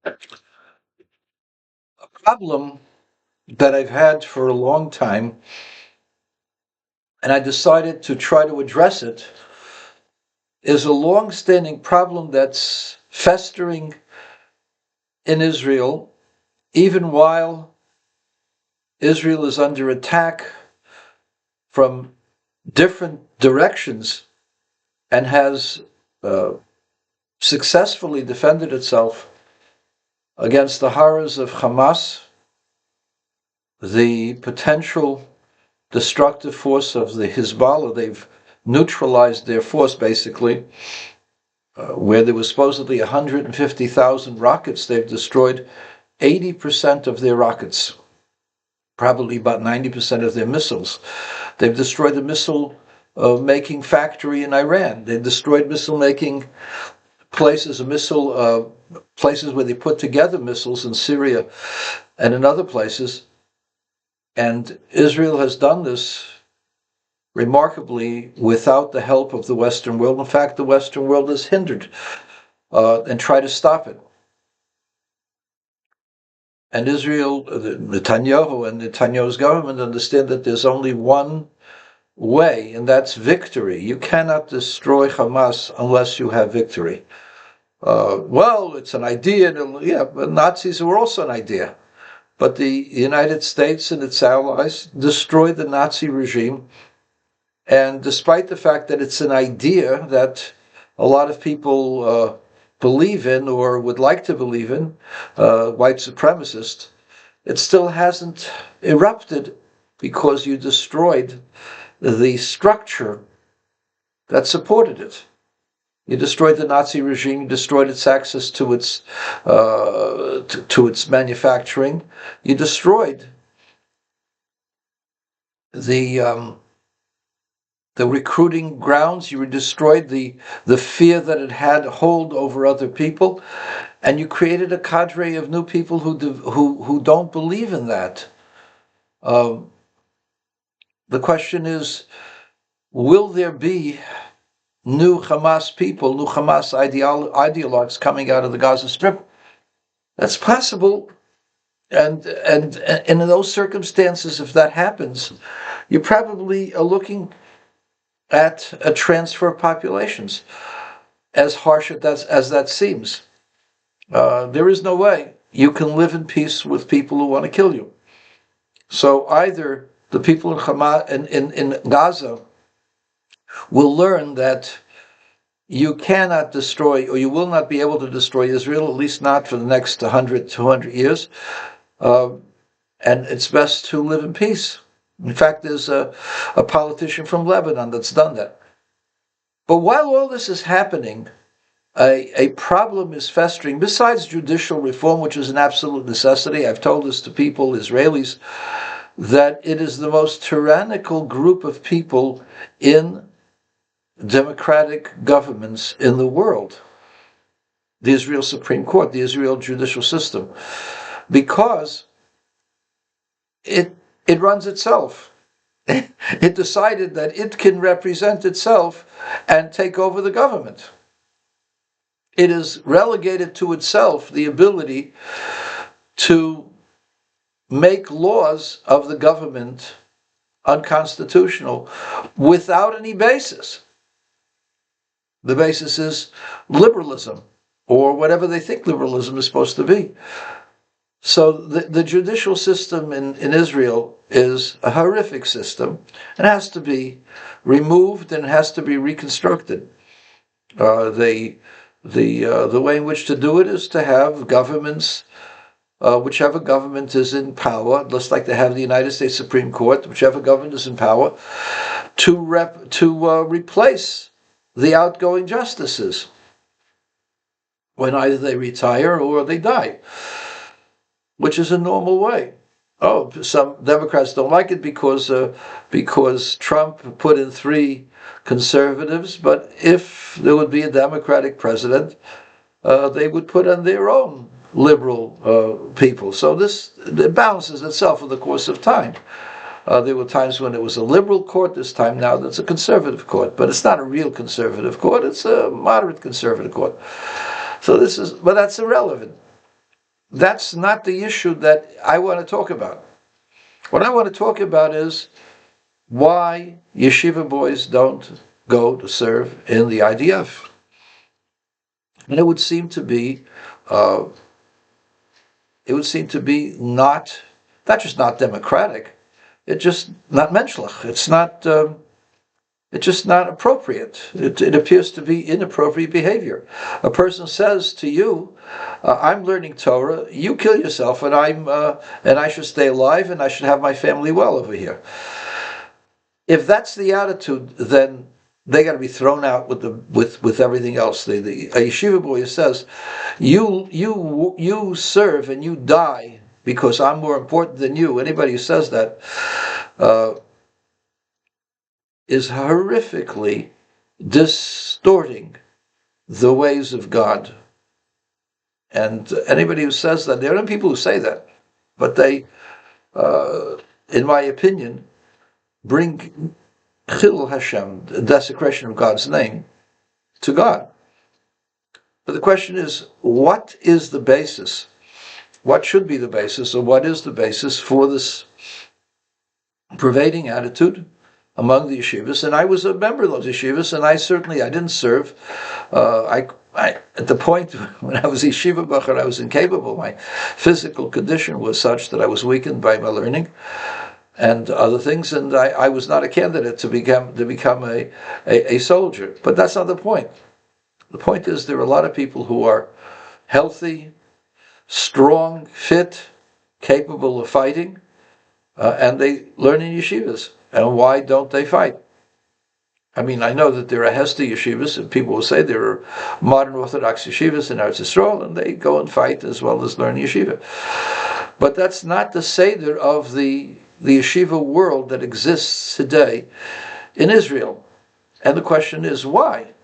A problem that I've had for a long time, and I decided to try to address it, is a long-standing problem that's festering in Israel, even while Israel is under attack from different directions and has successfully defended itself against the horrors of Hamas, the potential destructive force of the Hezbollah. They've neutralized their force, basically. Where there was supposedly 150,000 rockets, they've destroyed 80% of their rockets, probably about 90% of their missiles. They've destroyed the missile making factory in Iran. They've destroyed missile making places, places where they put together missiles in Syria and in other places. And Israel has done this remarkably without the help of the Western world. In fact, the Western world has hindered and tried to stop it. And Israel, Netanyahu and Netanyahu's government understand that there's only one way, and that's victory. You cannot destroy Hamas unless you have victory. Well, it's an idea. Yeah, but Nazis were also an idea. But the United States and its allies destroyed the Nazi regime. And despite the fact that it's an idea that a lot of people believe in or would like to believe in, white supremacists, it still hasn't erupted because you destroyed the structure that supported it. You destroyed the Nazi regime. You destroyed its access to its manufacturing. You destroyed the recruiting grounds. You destroyed the fear that it had hold over other people, and you created a cadre of new people who don't believe in that. The question is, will there be new Hamas people, new Hamas ideologues coming out of the Gaza Strip? That's possible. And in those circumstances, if that happens, you probably are looking at a transfer of populations, as harsh as that seems. There is no way you can live in peace with people who want to kill you. So either the people in Hamas in Gaza will learn that you cannot destroy, or you will not be able to destroy Israel, at least not for the next 100, 200 years, and it's best to live in peace. In fact, there's a politician from Lebanon that's done that. But while all this is happening, a problem is festering, besides judicial reform, which is an absolute necessity. I've told this to people, Israelis, that it is the most tyrannical group of people in democratic governments in the world. The Israel Supreme Court, the Israel judicial system, because it runs itself. It decided that it can represent itself and take over the government. It has relegated to itself the ability to make laws of the government unconstitutional without any basis. The basis is liberalism, or whatever they think liberalism is supposed to be. So the judicial system in Israel is a horrific system. It has to be removed and it has to be reconstructed. The way in which to do it is to have governments, whichever government is in power, just like they have the United States Supreme Court, whichever government is in power, to replace the outgoing justices when either they retire or they die, which is a normal way. Oh, some Democrats don't like it because Trump put in 3 conservatives, but if there would be a Democratic president, they would put in their own liberal people. So it balances itself in the course of time. There were times when it was a liberal court. This time now it's a conservative court, but it's not a real conservative court. It's a moderate conservative court. So but that's irrelevant. that's not the issue that I want to talk about. What I want to talk about is why yeshiva boys don't go to serve in the IDF. And it would seem to be not just not democratic, it's just not menschlich. It's just not appropriate. It appears to be inappropriate behavior. A person says to you, "I'm learning Torah. You kill yourself, and I should stay alive, and I should have my family well over here." If that's the attitude, then they got to be thrown out with everything else. A yeshiva boy says, "You serve and you die because I'm more important than you." Anybody who says that is horrifically distorting the ways of God. And anybody who says that, there are people who say that, but they, in my opinion, bring Chilul Hashem, the desecration of God's name, to God. But the question is, what is the basis? What should be the basis, or what is the basis for this pervading attitude among the yeshivas? And I was a member of those yeshivas, and I didn't serve. At the point when I was yeshiva bacher, I was incapable. My physical condition was such that I was weakened by my learning and other things, and I was not a candidate to become a soldier. But that's not the point. The point is there are a lot of people who are healthy, strong, fit, capable of fighting, and they learn in yeshivas. And why don't they fight? I mean, I know that there are Hester yeshivas, and people will say there are modern Orthodox yeshivas in Eretz Yisrael, and they go and fight as well as learn yeshiva. But that's not the seder of the yeshiva world that exists today in Israel. And the question is, why?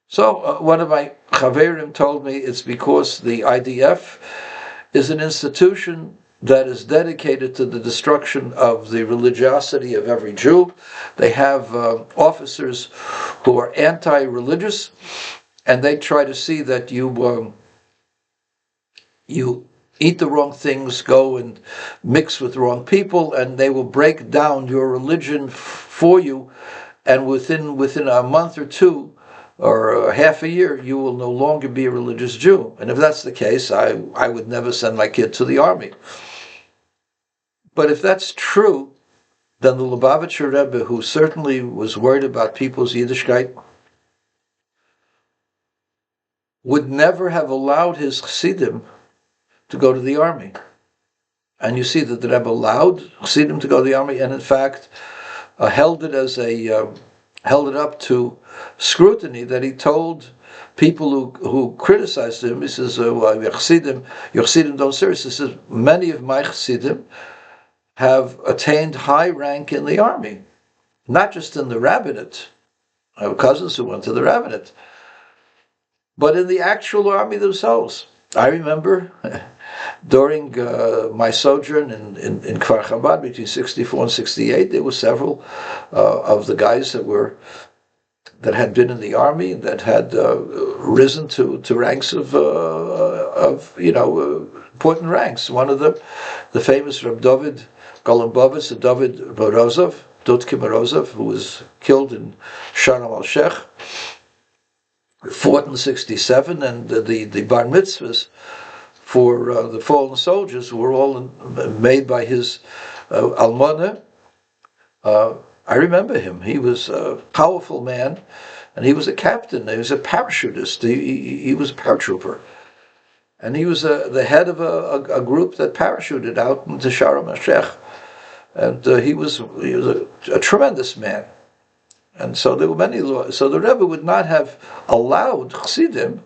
So one of my chaverim told me it's because the IDF is an institution that is dedicated to the destruction of the religiosity of every Jew. They have officers who are anti-religious, and they try to see that you eat the wrong things, go and mix with the wrong people, and they will break down your religion for you, and within a month or two, or half a year, you will no longer be a religious Jew. And if that's the case, I would never send my kid to the army. But if that's true, then the Lubavitcher Rebbe, who certainly was worried about people's Yiddishkeit, would never have allowed his Chassidim to go to the army. And you see that the Rebbe allowed Chassidim to go to the army, and in fact held it up to scrutiny, that he told people who criticized him, he says, your Chassidim don't serve. He says, many of my Chassidim have attained high rank in the army, not just in the rabbinate. I have cousins who went to the rabbinate, but in the actual army themselves. I remember during my sojourn in Kfar Chabad between 64 and 68, there were several of the guys that had been in the army, that had risen to ranks of important ranks. One of them, the famous Reb David Golumbovitz, David Morozov, Dutke Morozov, who was killed in Sharm el-Sheikh, fought in 67, and the bar mitzvahs for the fallen soldiers were all made by his almana. I remember him. He was a powerful man, and he was a captain. He was a parachutist. He was a paratrooper. And he was the head of a group that parachuted out into Sharm el-Sheikh. And he was a tremendous man. And so there were many laws. So the Rebbe would not have allowed Chassidim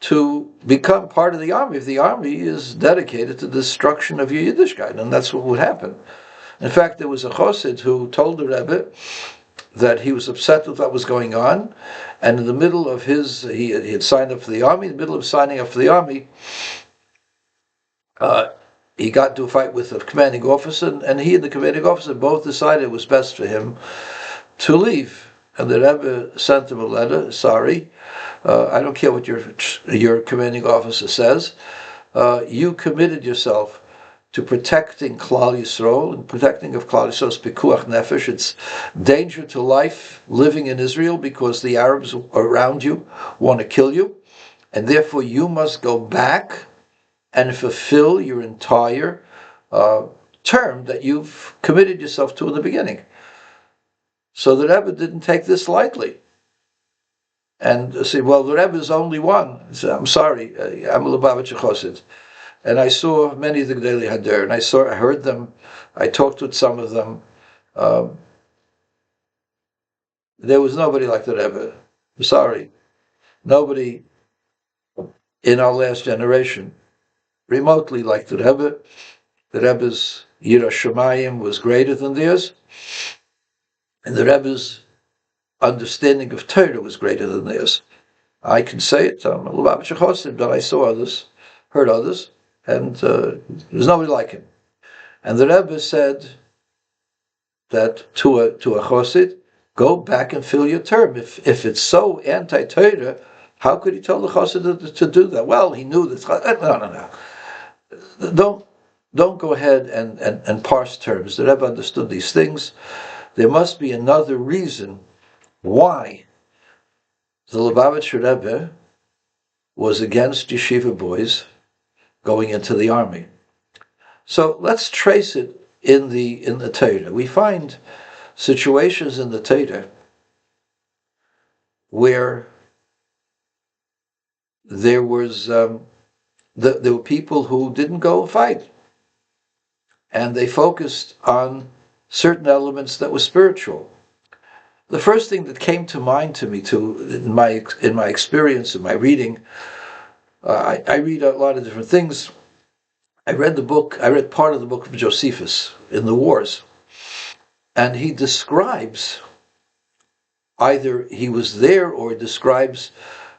to become part of the army if the army is dedicated to the destruction of your Yiddishkeit, and that's what would happen. In fact, there was a Chassid who told the Rebbe that he was upset with what was going on, and in the middle of he had signed up for the army. In the middle of signing up for the army, he got into a fight with the commanding officer, and he and the commanding officer both decided it was best for him to leave. And the Rebbe sent him a letter, sorry, I don't care what your commanding officer says. You committed yourself to protecting Klal Yisrael, and protecting of Klal Yisrael's pikuach nefesh. It's danger to life living in Israel because the Arabs around you want to kill you, and therefore you must go back and fulfill your entire term that you've committed yourself to in the beginning. So the Rebbe didn't take this lightly. And say, well, the Rebbe is only one. So, I'm sorry, I'm a Lubavitcher Chosid. And I saw many of the Gdei Hader, and I heard them, I talked with some of them. There was nobody like the Rebbe. I'm sorry. Nobody in our last generation remotely like the Rebbe. The Rebbe's Yirah Shamayim was greater than theirs, and the Rebbe's understanding of Torah was greater than theirs. I can say it, I'm a Lubavitcher Chosid, but I saw others, heard others, and there's nobody like him. And the Rebbe said that to a Chosid, go back and fill your term. If it's so anti-Torah, how could he tell the Chosid to do that? Well, he knew this. No. Don't go ahead and parse terms. The Rebbe understood these things. There must be another reason why the Lubavitcher Rebbe was against yeshiva boys going into the army. So let's trace it in the Torah. We find situations in the Torah where there were people who didn't go fight, and they focused on certain elements that were spiritual. The first thing that came to mind to me, in my experience, in my reading, I read a lot of different things. I read part of the book of Josephus in the wars, and he describes, either he was there or he describes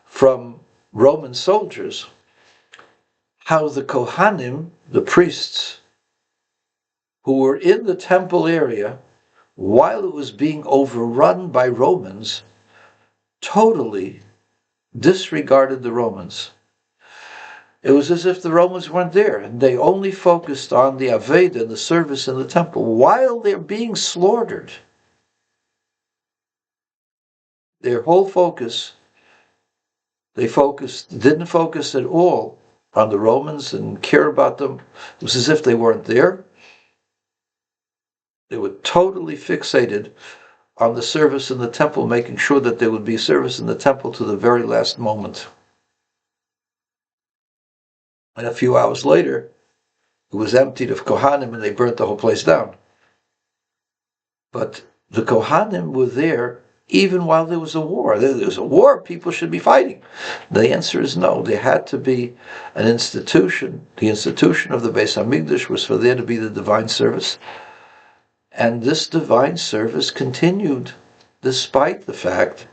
from Roman soldiers, how the Kohanim, the priests, who were in the temple area while it was being overrun by Romans, totally disregarded the Romans. It was as if the Romans weren't there, and they only focused on the Aveda, the service in the temple, while they're being slaughtered. Their whole focus, didn't focus at all on the Romans and care about them. It was as if they weren't there. They were totally fixated on the service in the temple, making sure that there would be service in the temple to the very last moment. And a few hours later, it was emptied of Kohanim and they burnt the whole place down. But the Kohanim were there even while there was a war. There was a war, people should be fighting. The answer is no. There had to be an institution. The institution of the Beis Hamikdash was for there to be the divine service. And this divine service continued despite the fact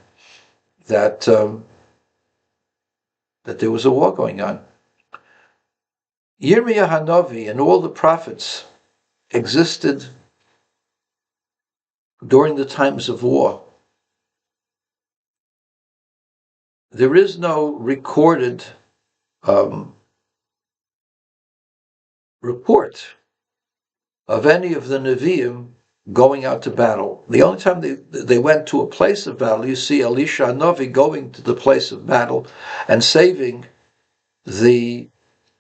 that there was a war going on. Yirmiyah Hanavi and all the prophets existed during the times of war. There is no recorded report of any of the Nevi'im going out to battle. The only time they went to a place of battle, you see Elisha Hanavi going to the place of battle and saving the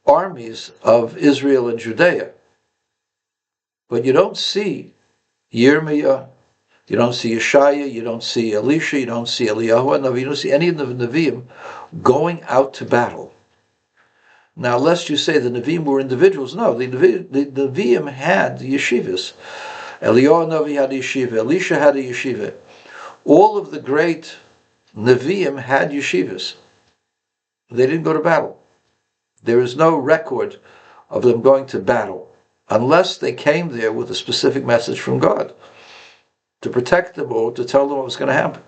armies of Israel and Judea. But you don't see Yirmiyah, you don't see Yeshaya, you don't see Elisha, you don't see Eliyahu Hanavi, you don't see any of the Nevi'im going out to battle. Now, lest you say the Nevi'im were individuals, no, the Nevi'im had yeshivas. Eliyahu Hanavi had a yeshiva, Elisha had a yeshiva. All of the great Nevi'im had yeshivas. They didn't go to battle. There is no record of them going to battle, unless they came there with a specific message from God to protect them or to tell them what was going to happen.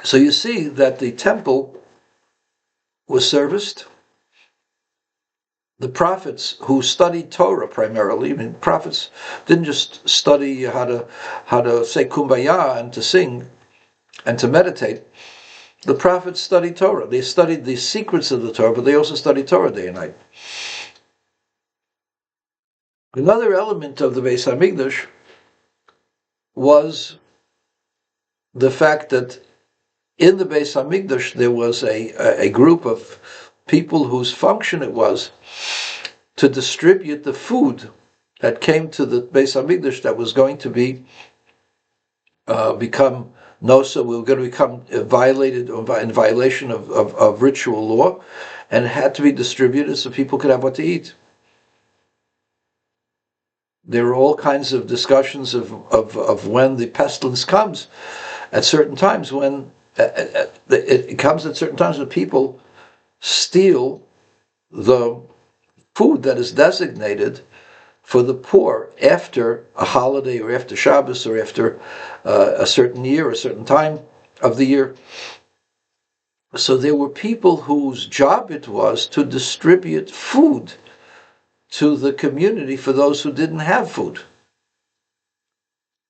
So you see that the temple was serviced. The prophets who studied Torah primarily, I mean, prophets didn't just study how to say kumbaya and to sing. and to meditate, the prophets studied Torah. They studied the secrets of the Torah, but they also studied Torah day and night. Another element of the Beis Hamikdash was the fact that in the Beis Hamikdash there was a group of people whose function it was to distribute the food that came to the Beis Hamikdash that was going to be become nosa, we were going to become violated or in violation of ritual law, and it had to be distributed so people could have what to eat. There were all kinds of discussions of when the pestilence comes at certain times, when it comes at certain times when people steal the food that is designated for the poor after a holiday or after Shabbos or after a certain year, a certain time of the year. So there were people whose job it was to distribute food to the community for those who didn't have food.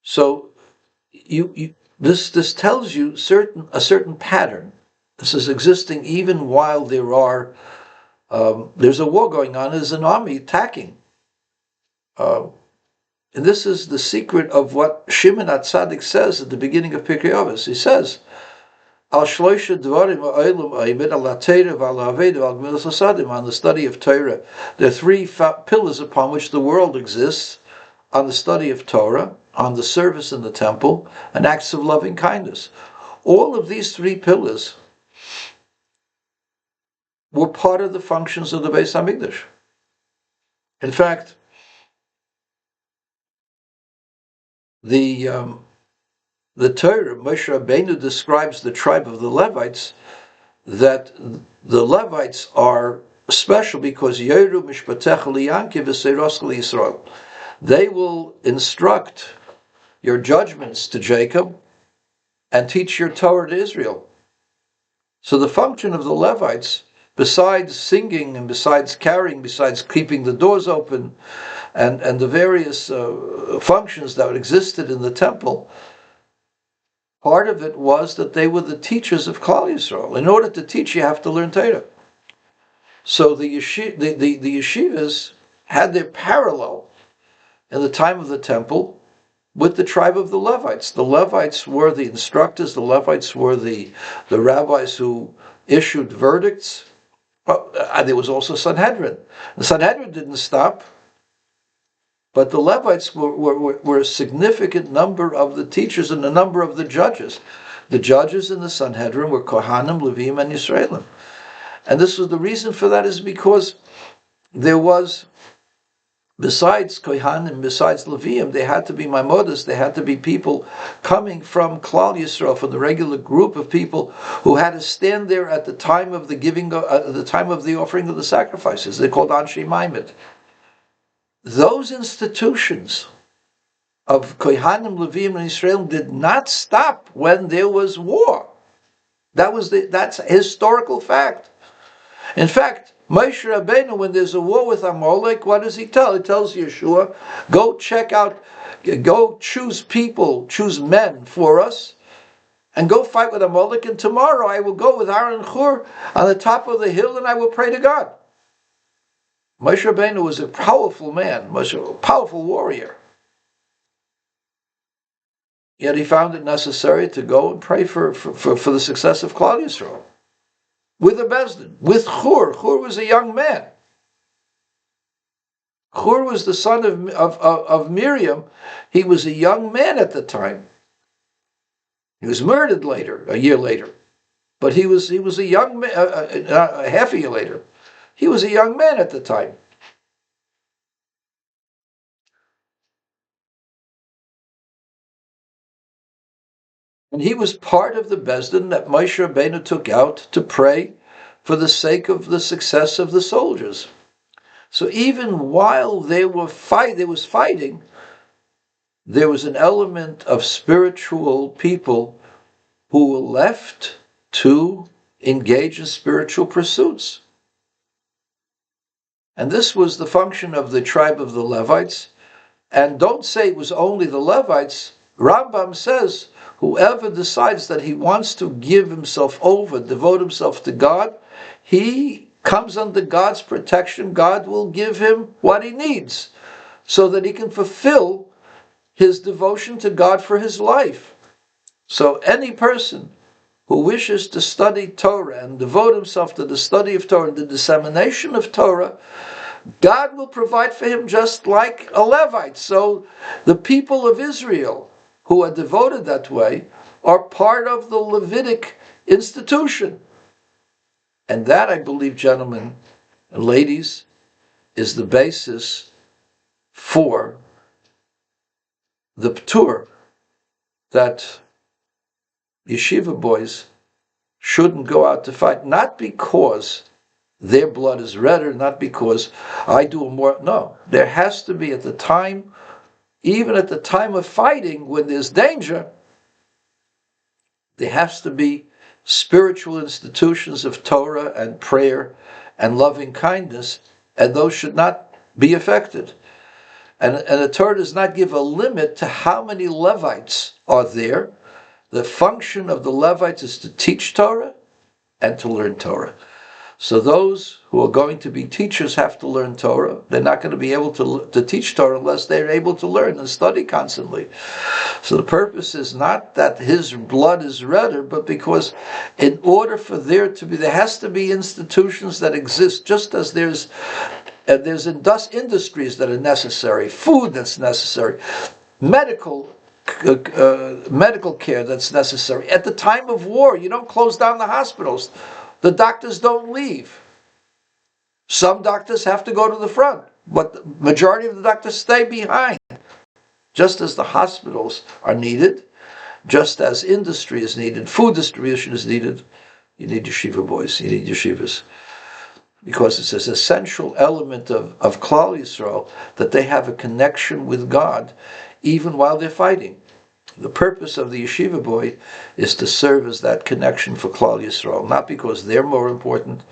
So this tells you a certain pattern. This is existing even while there's a war going on. There's an army attacking. And this is the secret of what Shimon HaTzadik says at the beginning of Pirkei Avos. He says, Al shloisha dvarim ha'olam ha'imid al ha'teira v'al ha'aved v'al gemilas hasadim, on the study of Torah. There are three pillars upon which the world exists: on the study of Torah, on the service in the temple, and acts of loving kindness. All of these three pillars were part of the functions of the Beis Hamikdash. In fact, the Torah, Moshe Rabbeinu describes the tribe of the Levites, that the Levites are special because Yeru Mishpatecha Liyankiv V'Seiros L'Yisrael. They will instruct your judgments to Jacob and teach your Torah to Israel. So the function of the Levites, besides singing and besides carrying, besides keeping the doors open and the various functions that existed in the temple, part of it was that they were the teachers of Klal Yisrael. In order to teach, you have to learn Torah. So the yeshivas had their parallel in the time of the temple with the tribe of the Levites. The Levites were the instructors. The Levites were the rabbis who issued verdicts. There was also Sanhedrin. The Sanhedrin didn't stop, but the Levites were a significant number of the teachers and a number of the judges. The judges in the Sanhedrin were Kohanim, Levim, and Yisraelim. And this was the reason for that is because there was, besides Kohanim, besides Levim, they had to be Maimodas, they had to be people coming from Klal Yisrael, from the regular group of people who had to stand there at the time of the giving, the time of the offering of the sacrifices. They're called Anshe Maimed. Those institutions of Kohanim, Levim, and Yisrael did not stop when there was war. That's a historical fact. In fact, Moshe Rabbeinu, when there's a war with Amalek, what does he tell? He tells Yeshua, go choose men for us, and go fight with Amalek, and tomorrow I will go with Aaron and Hur on the top of the hill, and I will pray to God. Moshe Rabbeinu was a powerful man, a powerful warrior. Yet he found it necessary to go and pray for the success of Klal Yisrael. With a Bezdin, with Hur. Hur was a young man. Hur was the son of Miriam. He was a young man at the time. He was murdered later, a year later. But he was a young man, half a year later. He was a young man at the time. And he was part of the Bezdin that Moshe Rabbeinu took out to pray for the sake of the success of the soldiers. So even while there was fighting, there was an element of spiritual people who were left to engage in spiritual pursuits. And this was the function of the tribe of the Levites. And don't say it was only the Levites. Rambam says, whoever decides that he wants to give himself over, devote himself to God, he comes under God's protection. God will give him what he needs so that he can fulfill his devotion to God for his life. So any person who wishes to study Torah and devote himself to the study of Torah and the dissemination of Torah, God will provide for him just like a Levite. So the people of Israel who are devoted that way are part of the Levitic institution. And that, I believe, gentlemen and ladies, is the basis for the p'tur, that yeshiva boys shouldn't go out to fight, not because their blood is redder, not because I do more. No, there has to be at the time, even at the time of fighting, when there's danger, there has to be spiritual institutions of Torah and prayer and loving kindness, and those should not be affected. And the Torah does not give a limit to how many Levites are there. The function of the Levites is to teach Torah and to learn Torah. So those who are going to be teachers have to learn Torah. They're not going to be able to teach Torah unless they're able to learn and study constantly. So the purpose is not that his blood is redder, but because in order for there has to be institutions that exist, just as there's industries that are necessary, food that's necessary, medical care that's necessary. At the time of war, you don't close down the hospitals. The doctors don't leave. Some doctors have to go to the front, but the majority of the doctors stay behind. Just as the hospitals are needed, just as industry is needed, food distribution is needed, you need yeshiva boys, you need yeshivas. Because it's an essential element of Klal Yisrael that they have a connection with God even while they're fighting. The purpose of the yeshiva boy is to serve as that connection for Klal Yisrael, not because they're more important,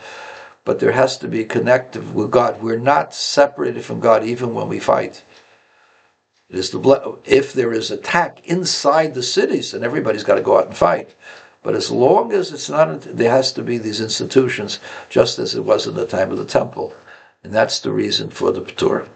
but there has to be a connective with God. We're not separated from God even when we fight. It is if there is attack inside the cities, then everybody's got to go out and fight. But as long as it's not, there has to be these institutions, just as it was in the time of the temple. And that's the reason for the p'tur.